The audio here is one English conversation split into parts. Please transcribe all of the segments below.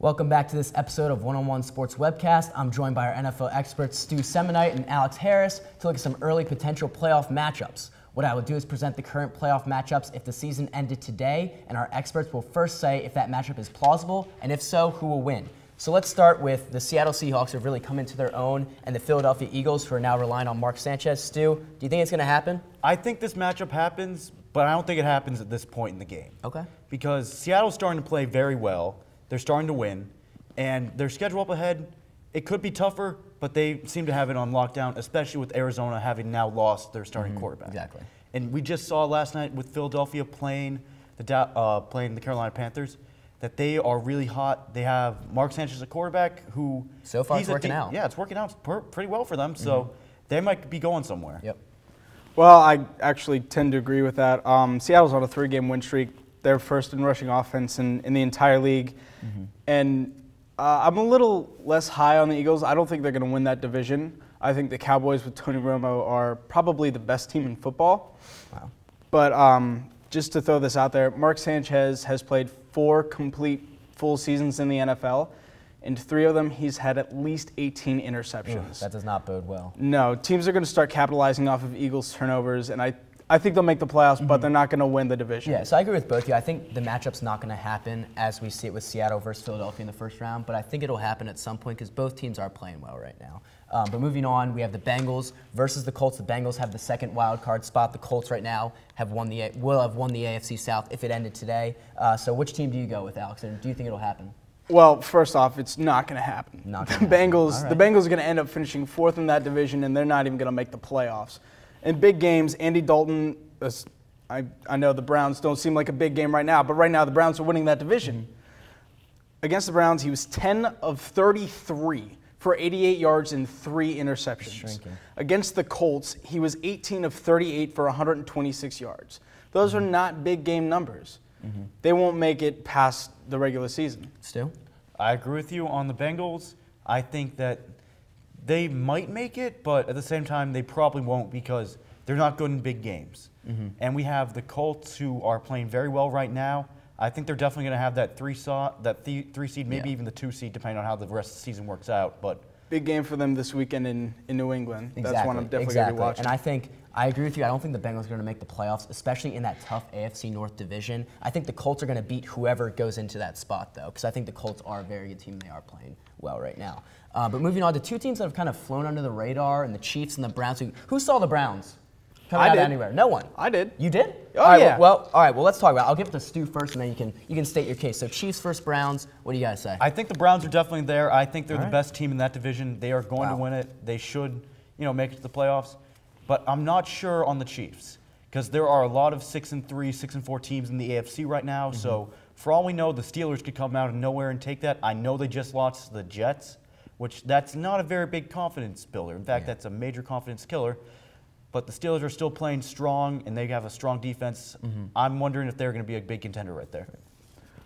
Welcome back to this episode of One-on-One Sports Webcast. I'm joined by our NFL experts Stu Semonite and Alex Harris to look at some early potential playoff matchups. What I will do is present the current playoff matchups if the season ended today, and our experts will first say if that matchup is plausible, and if so, who will win. So let's start with the Seattle Seahawks who have really come into their own, and the Philadelphia Eagles who are now relying on Mark Sanchez. Stu, do you think it's going to happen? I think this matchup happens, but I don't think it happens at this point in the game. Okay. Because Seattle's starting to play very well. They're starting to win, and their schedule up ahead, it could be tougher, but they seem to have it on lockdown, especially with Arizona having now lost their starting quarterback. Exactly. And we just saw last night with Philadelphia playing the Carolina Panthers that they are really hot. They have Mark Sanchez, a quarterback who so far it's working out. Yeah, it's working out pretty well for them. So they might be going somewhere. Yep. Well, I actually tend to agree with that. Seattle's on a 3-game win streak. They're first in rushing offense in the entire league. And I'm a little less high on the Eagles. I don't think they're going to win that division. I think the Cowboys with Tony Romo are probably the best team in football. Wow. But just to throw this out there, Mark Sanchez has played 4 complete full seasons in the NFL. In 3 of them, he's had at least 18 interceptions. That does not bode well. No, teams are going to start capitalizing off of Eagles' turnovers, and I think they'll make the playoffs, but they're not going to win the division. Yeah, so I agree with both of you. I think the matchup's not going to happen as we see it with Seattle versus Philadelphia in the first round, but I think it'll happen at some point because both teams are playing well right now. But moving on, we have the Bengals versus the Colts. The Bengals have the second wild card spot. The Colts right now will have won the AFC South if it ended today. So which team do you go with, Alex, and do you think it'll happen? Well, first off, it's not going to happen. Not The gonna happen. All right. Bengals are going to end up finishing 4th in that division, and they're not even going to make the playoffs. In big games, Andy Dalton, I know the Browns don't seem like a big game right now, but right now the Browns are winning that division. Against the Browns, he was 10 of 33 for 88 yards and 3 interceptions. Shrinking. Against the Colts, he was 18 of 38 for 126 yards. Those are not big game numbers. They won't make it past the regular season. Stu? I agree with you on the Bengals. I think that they might make it, but at the same time, they probably won't because they're not good in big games. And we have the Colts who are playing very well right now. I think they're definitely going to have that 3 seed, maybe even the 2 seed, depending on how the rest of the season works out. But big game for them this weekend in New England. Exactly. That's one I'm definitely going to be watching. And I agree with you. I don't think the Bengals are going to make the playoffs, especially in that tough AFC North division. I think the Colts are going to beat whoever goes into that spot, though, because I think the Colts are a very good team. They are playing well right now. But moving on to 2 teams that have kind of flown under the radar, and the Chiefs and the Browns. Who saw the Browns coming out of anywhere? No one. I did. You did? Oh, all right, yeah. Well, let's talk about it. I'll give it to Stu first, and then you can state your case. So Chiefs versus Browns. What do you guys say? I think the Browns are definitely there. I think they're the best team in that division. They are going to win it. They should, make it to the playoffs. But I'm not sure on the Chiefs because there are a lot of 6-3, 6-4 teams in the AFC right now. So for all we know, the Steelers could come out of nowhere and take that. I know they just lost to the Jets, which that's not a very big confidence builder. In fact, that's a major confidence killer. But the Steelers are still playing strong, and they have a strong defense. I'm wondering if they're going to be a big contender right there.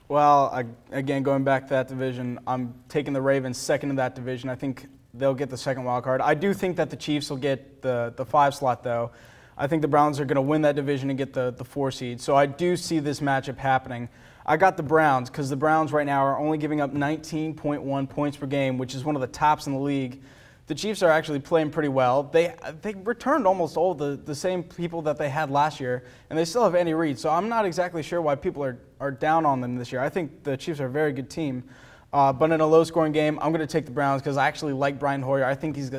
Well, again, going back to that division, I'm taking the Ravens second in that division. I think they'll get the second wild card. I do think that the Chiefs will get the 5 slot, though. I think the Browns are going to win that division and get the 4 seed. So I do see this matchup happening. I got the Browns because the Browns right now are only giving up 19.1 points per game, which is one of the tops in the league. The Chiefs are actually playing pretty well. They returned almost all the same people that they had last year, and they still have Andy Reid. So I'm not exactly sure why people are down on them this year. I think the Chiefs are a very good team. But in a low-scoring game, I'm going to take the Browns because I actually like Brian Hoyer. I think he's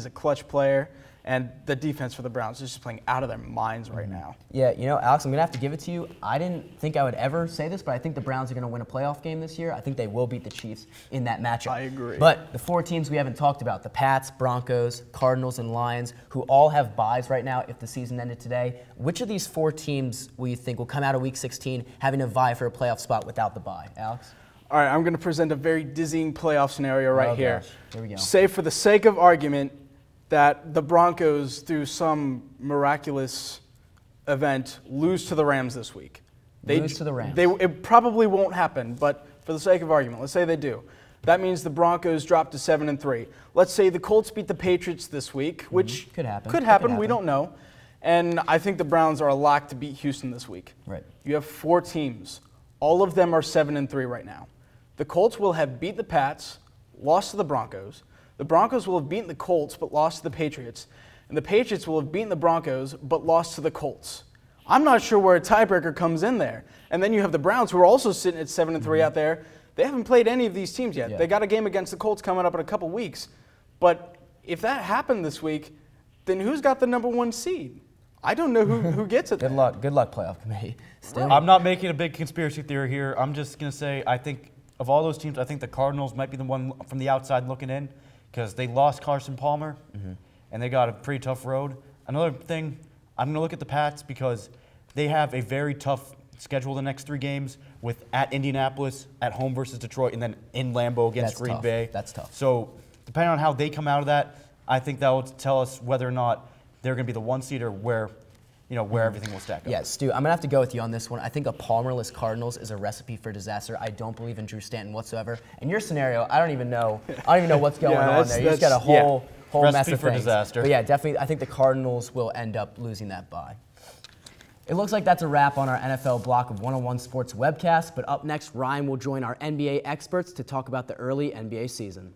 a clutch player, and the defense for the Browns is just playing out of their minds right now. Yeah, Alex, I'm going to have to give it to you. I didn't think I would ever say this, but I think the Browns are going to win a playoff game this year. I think they will beat the Chiefs in that matchup. I agree. But the 4 teams we haven't talked about, the Pats, Broncos, Cardinals, and Lions, who all have byes right now if the season ended today, which of these 4 teams will you think will come out of Week 16 having a vie for a playoff spot without the bye? Alex? All right, I'm going to present a very dizzying playoff scenario right here. Gosh. Here we go. Say for the sake of argument that the Broncos, through some miraculous event, lose to the Rams this week. Lose to the Rams. It probably won't happen, but for the sake of argument, let's say they do. That means the Broncos drop to 7-3. Let's say the Colts beat the Patriots this week, which could happen. Could happen. We don't know. And I think the Browns are a lock to beat Houston this week. Right. You have 4 teams. All of them are 7-3 right now. the Colts will have beat the Pats, lost to the Broncos. The Broncos will have beaten the Colts but lost to the Patriots. And the Patriots will have beaten the Broncos but lost to the Colts. I'm not sure where a tiebreaker comes in there. And then you have the Browns, who are also sitting at 7-3 out there. They haven't played any of these teams yet. Yeah. They got a game against the Colts coming up in a couple weeks. But if that happened this week, then who's got the number 1 seed? I don't know who gets it. Good luck, playoff committee. Still, I'm not making a big conspiracy theory here. I'm just going to say I think of all those teams, I think the Cardinals might be the one from the outside looking in because they lost Carson Palmer, and they got a pretty tough road. Another thing, I'm going to look at the Pats because they have a very tough schedule the next 3 games with at Indianapolis, at home versus Detroit, and then in Lambeau against Green Bay. That's tough. So depending on how they come out of that, I think that will tell us whether or not they're going to be the 1 seed or where everything will stack up. Yeah, Stu, I'm going to have to go with you on this one. I think a Palmerless Cardinals is a recipe for disaster. I don't believe in Drew Stanton whatsoever. In your scenario, I don't even know what's going on there. You just got a whole mess recipe of for things. disaster. But yeah, definitely, I think the Cardinals will end up losing that bye. It looks like that's a wrap on our NFL block of 101 Sports Webcast, but up next, Ryan will join our NBA experts to talk about the early NBA season.